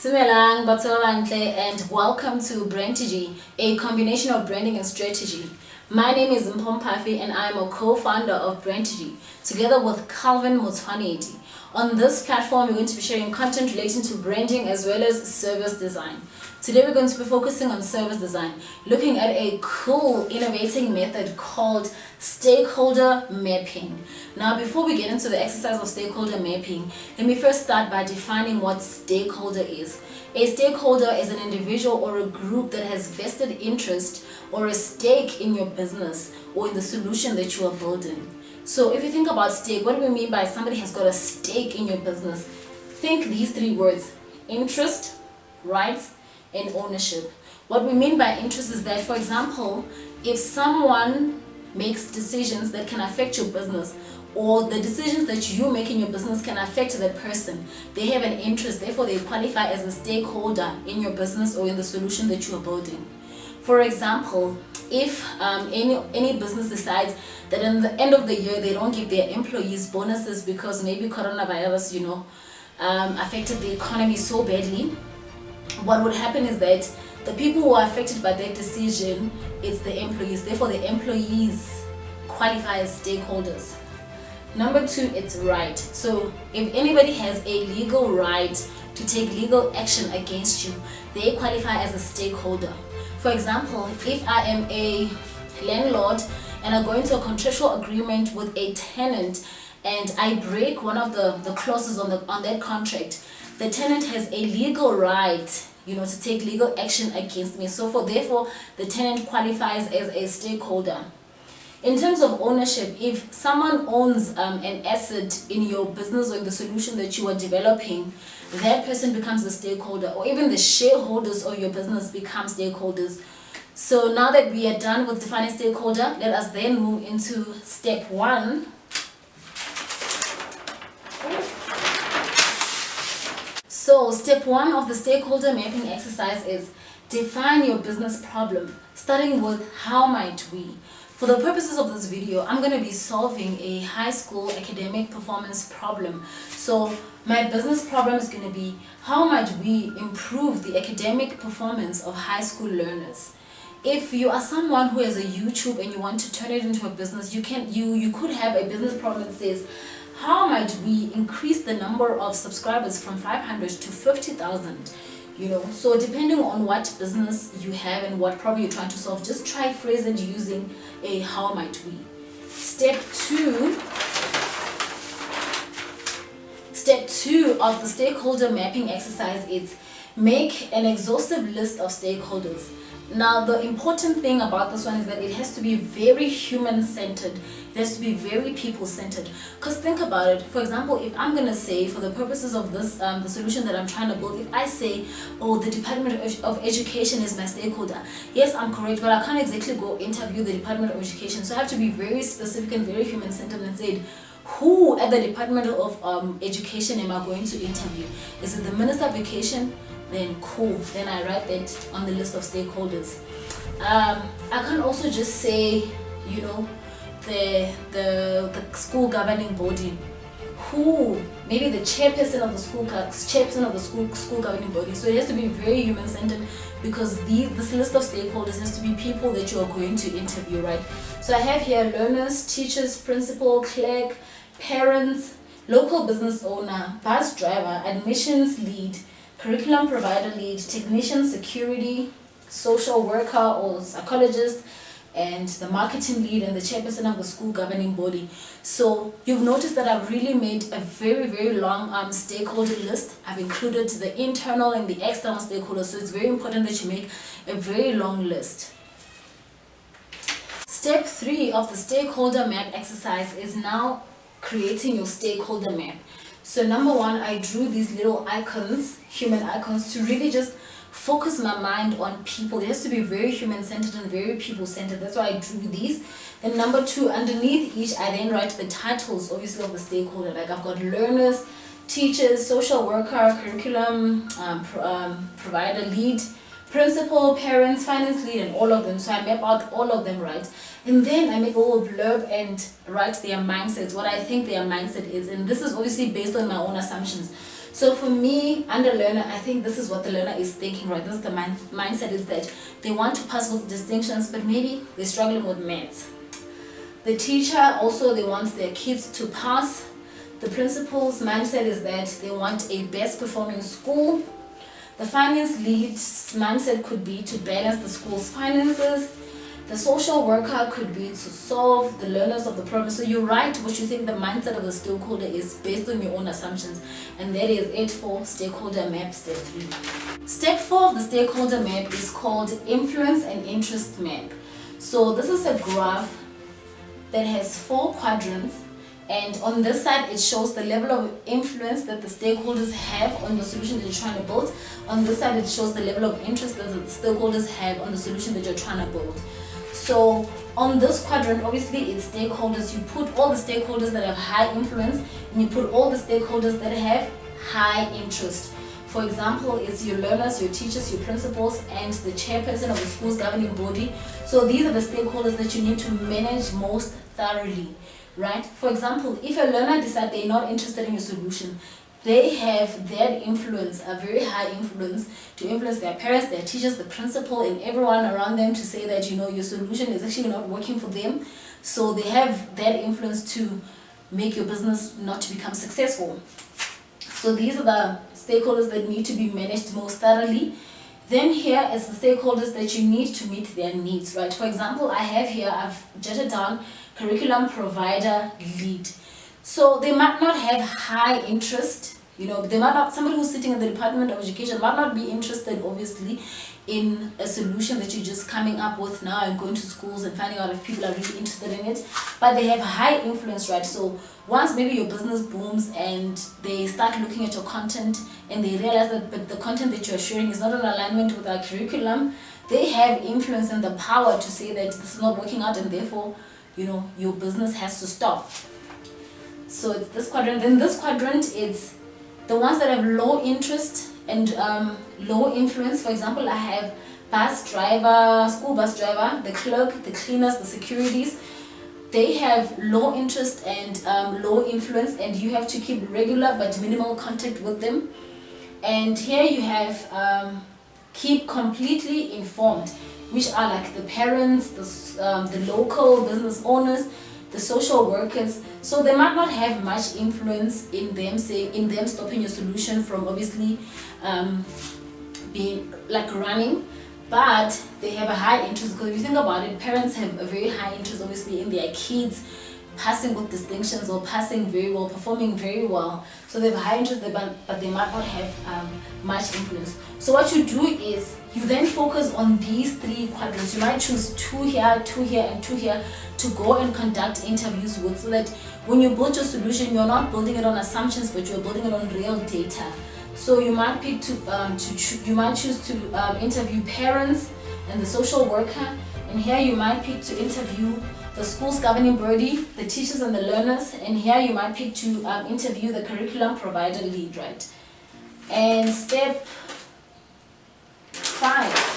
Dumelang, and welcome to Brandtg, a combination of branding and strategy. My name is Mpafi and I am a co-founder of Brandtg, together with Calvin Mutfaneti. On this platform, we're going to be sharing content relating to branding as well as service design. Today, we're going to be focusing on service design, looking at a cool, innovating method called stakeholder mapping. Now, before we get into the exercise of stakeholder mapping, let me first start by defining what stakeholder is. A stakeholder is an individual or a group that has vested interest or a stake in your business or in the solution that you are building. So if you think about stake, what do we mean by somebody has got a stake in your business? Think these three words: interest, rights, and ownership. What we mean by interest is that, for example, if someone makes decisions that can affect your business, or the decisions that you make in your business can affect that person, they have an interest, therefore they qualify as a stakeholder in your business or in the solution that you are building. For example, if any business decides that in the end of the year they don't give their employees bonuses because maybe coronavirus affected the economy so badly, what would happen is that the people who are affected by that decision is the employees, therefore the employees qualify as stakeholders. Number two, it's right. So if anybody has a legal right to take legal action against you, they qualify as a stakeholder. For example, if I am a landlord and I go into a contractual agreement with a tenant and I break one of the clauses on that contract, the tenant has a legal right, to take legal action against me. So therefore, the tenant qualifies as a stakeholder. In terms of ownership, if someone owns an asset in your business or in the solution that you are developing, that person becomes a stakeholder, or even the shareholders of your business become stakeholders. So now that we are done with defining stakeholder, let us then move into step one. So step one of the stakeholder mapping exercise is define your business problem, starting with how might we. For the purposes of this video, I'm going to be solving a high school academic performance problem. So my business problem is going to be how might we improve the academic performance of high school learners. If you are someone who has a YouTube and you want to turn it into a business, you could have a business problem that says, how might we increase the number of subscribers from 500 to 50,000? So depending on what business you have and what problem you're trying to solve, just try phrase it using a how might we. Step two of the stakeholder mapping exercise is make an exhaustive list of stakeholders. Now, the important thing about this one is that it has to be very human-centered. It has to be very people-centered. Because think about it. For example, if I'm going to say, for the purposes of this, the solution that I'm trying to build, if I say, oh, the Department of Education is my stakeholder. Yes, I'm correct, but I can't exactly go interview the Department of Education. So I have to be very specific and very human-centered and say, who at the Department of Education am I going to interview? Is it the Minister of Education? Then cool, then I write that on the list of stakeholders. I can also just say, the school governing body, who maybe the chairperson of the school governing body. So it has to be very human centered, because this list of stakeholders has to be people that you are going to interview, right? So I have here learners, teachers, principal, clerk, parents, local business owner, bus driver, admissions lead, curriculum provider lead, technician, security, social worker or psychologist, and the marketing lead, and the chairperson of the school governing body. So you've noticed that I've really made a very, very long stakeholder list. I've included the internal and the external stakeholders, so it's very important that you make a very long list. Step three of the stakeholder map exercise is now creating your stakeholder map. So number one, I drew these little icons, human icons, to really just focus my mind on people. It has to be very human-centered and very people-centered. That's why I drew these. Then number two, underneath each, I then write the titles, obviously, of the stakeholder. Like I've got learners, teachers, social worker, curriculum provider lead, principal, parents, finance lead, and all of them. So I map out all of them, right? And then I make a little blurb and write their mindsets, what I think their mindset is. And this is obviously based on my own assumptions. So for me, under learner, I think this is what the learner is thinking, right? This is the mindset, is that they want to pass with distinctions, but maybe they're struggling with maths. The teacher also, they want their kids to pass. The principal's mindset is that they want a best performing school. The finance lead's mindset could be to balance the school's finances. The social worker could be to solve the learners of the problem. So you write what you think the mindset of the stakeholder is based on your own assumptions. And that is it for stakeholder map, step 3. Step 4 of the stakeholder map is called influence and interest map. So this is a graph that has 4 quadrants, and on this side it shows the level of influence that the stakeholders have on the solution that you're trying to build. On this side it shows the level of interest that the stakeholders have on the solution that you're trying to build. So on this quadrant, obviously it's stakeholders. You put all the stakeholders that have high influence, and you put all the stakeholders that have high interest. For example, it's your learners, your teachers, your principals, and the chairperson of the school's governing body. So these are the stakeholders that you need to manage most thoroughly, right? For example, if a learner decides they're not interested in your solution, they have that influence, a very high influence, to influence their parents, their teachers, the principal, and everyone around them to say that, you know, your solution is actually not working for them. So they have that influence to make your business not to become successful. So these are the stakeholders that need to be managed most thoroughly. Then here is the stakeholders that you need to meet their needs, right? For example, I have here, I've jotted down curriculum provider lead. So they might not have high interest, you know, they might not, somebody who's sitting in the Department of Education might not be interested, obviously, in a solution that you're just coming up with now and going to schools and finding out if people are really interested in it, but they have high influence, right? So once maybe your business booms and they start looking at your content and they realize that but the content that you're sharing is not in alignment with our curriculum, they have influence and the power to say that this is not working out, and therefore, you know, your business has to stop. So it's this quadrant. Then this quadrant, it's the ones that have low interest and low influence. For example, I have bus driver, school bus driver, the clerk, the cleaners, the securities. They have low interest and low influence, and you have to keep regular but minimal contact with them. And here you have keep completely informed, which are like the parents, the local business owners, the social workers. So they might not have much influence in them stopping your solution from obviously being like running, but they have a high interest, because if you think about it, parents have a very high interest obviously in their kids passing with distinctions or passing very well, performing very well. So they have a high interest, but they might not have much influence. So what you do is you then focus on these 3 quadrants. You might choose 2 here, 2 here, and 2 here to go and conduct interviews with, so that when you build your solution, you're not building it on assumptions, but you're building it on real data. So you might pick you might choose to interview parents and the social worker, and here you might pick to interview the school's governing body, the teachers and the learners, and here you might pick to interview the curriculum provider lead, right? And step 5.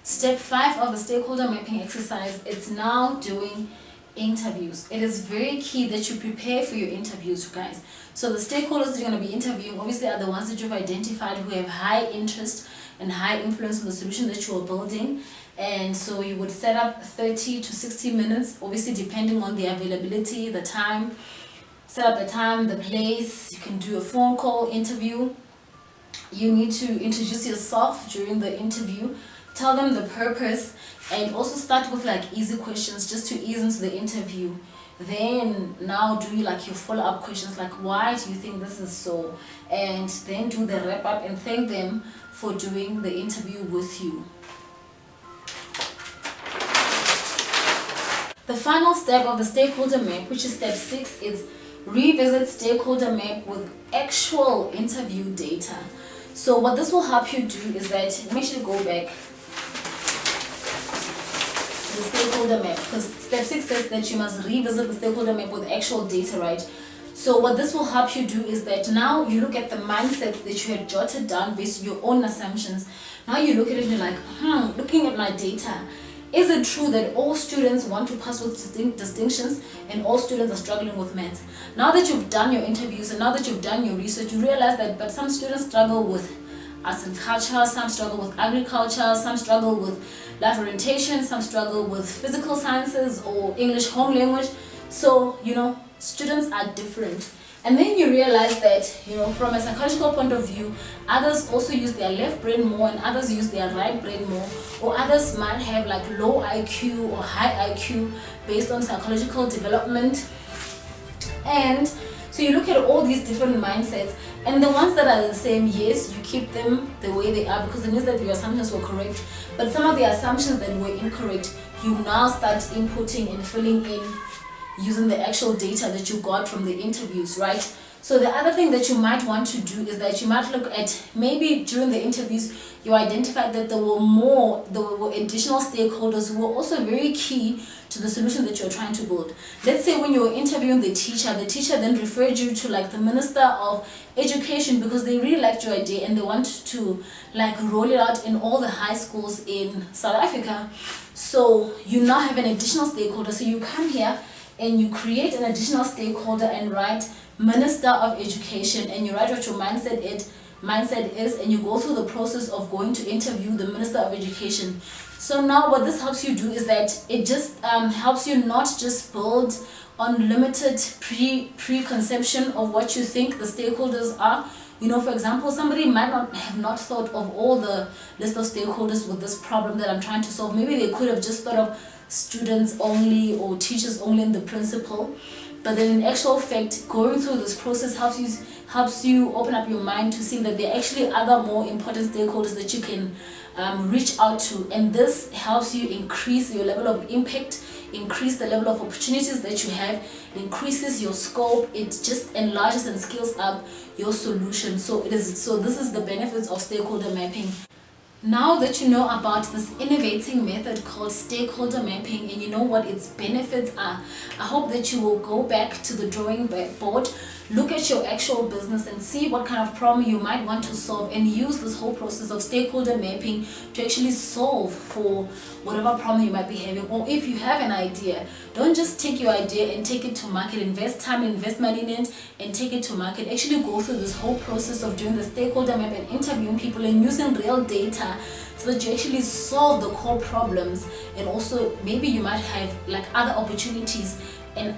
Step 5 of the stakeholder mapping exercise, it's now doing interviews. It is very key that you prepare for your interviews, guys. So the stakeholders that you're going to be interviewing obviously are the ones that you've identified who have high interest and high influence on the solution that you are building. And so you would set up 30 to 60 minutes, obviously depending on the availability, the time. Set up the time, the place. You can do a phone call interview. You need to introduce yourself during the interview, tell them the purpose, and also start with like easy questions just to ease into the interview. Then now do like your follow-up questions, like why do you think this is so, and then do the wrap up and thank them for doing the interview with you. The final step of the stakeholder map, which is step 6, is revisit stakeholder map with actual interview data. So what this will help you do is that, let me actually go back to the stakeholder map, because step 6 says that you must revisit the stakeholder map with actual data, right? So what this will help you do is that now you look at the mindset that you had jotted down based on your own assumptions. Now you look at it and you're like, looking at my data, Is it true that all students want to pass with distinctions and all students are struggling with maths? Now that you've done your interviews and now that you've done your research, you realize that but some students struggle with arts and culture, some struggle with agriculture, some struggle with life orientation, some struggle with physical sciences or English home language. So, students are different. And then you realize that, from a psychological point of view, others also use their left brain more and others use their right brain more, or others might have like low IQ or high IQ based on psychological development. And so you look at all these different mindsets, and the ones that are the same, yes, you keep them the way they are because it means that your assumptions were correct. But some of the assumptions that were incorrect, you now start inputting and filling in using the actual data that you got from the interviews, right? So the other thing that you might want to do is that you might look at, maybe during the interviews you identified that there were additional stakeholders who were also very key to the solution that you're trying to build. Let's say when you were interviewing the teacher then referred you to like the Minister of Education because they really liked your idea and they wanted to like roll it out in all the high schools in South Africa. So you now have an additional stakeholder. So you come here and you create an additional stakeholder and write Minister of Education, and you write what your mindset is, and you go through the process of going to interview the Minister of Education. So now what this helps you do is that it just helps you not just build on limited preconception of what you think the stakeholders are. For example, somebody might not have thought of all the list of stakeholders with this problem that I'm trying to solve. Maybe they could have just thought of students only or teachers only in the principal. But then in actual fact, going through this process helps you open up your mind to see that there are actually other more important stakeholders that you can reach out to. And this helps you increase your level of impact, increase the level of opportunities that you have, it increases your scope, it just enlarges and scales up your solution. So this is the benefits of stakeholder mapping. Now that you know about this innovating method called stakeholder mapping and you know what its benefits are, I hope that you will go back to the drawing board, look at your actual business and see what kind of problem you might want to solve and use this whole process of stakeholder mapping to actually solve for whatever problem you might be having. Or if you have an idea, don't just take your idea and take it to market, invest time, invest money in it and take it to market. Actually go through this whole process of doing the stakeholder map and interviewing people and using real data so that you actually solve the core problems, and also maybe you might have like other opportunities and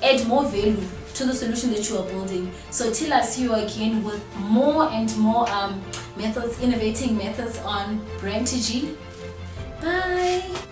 add more value to the solution that you are building. So till I see you again with more and more methods, innovating methods on Brand2G. Bye.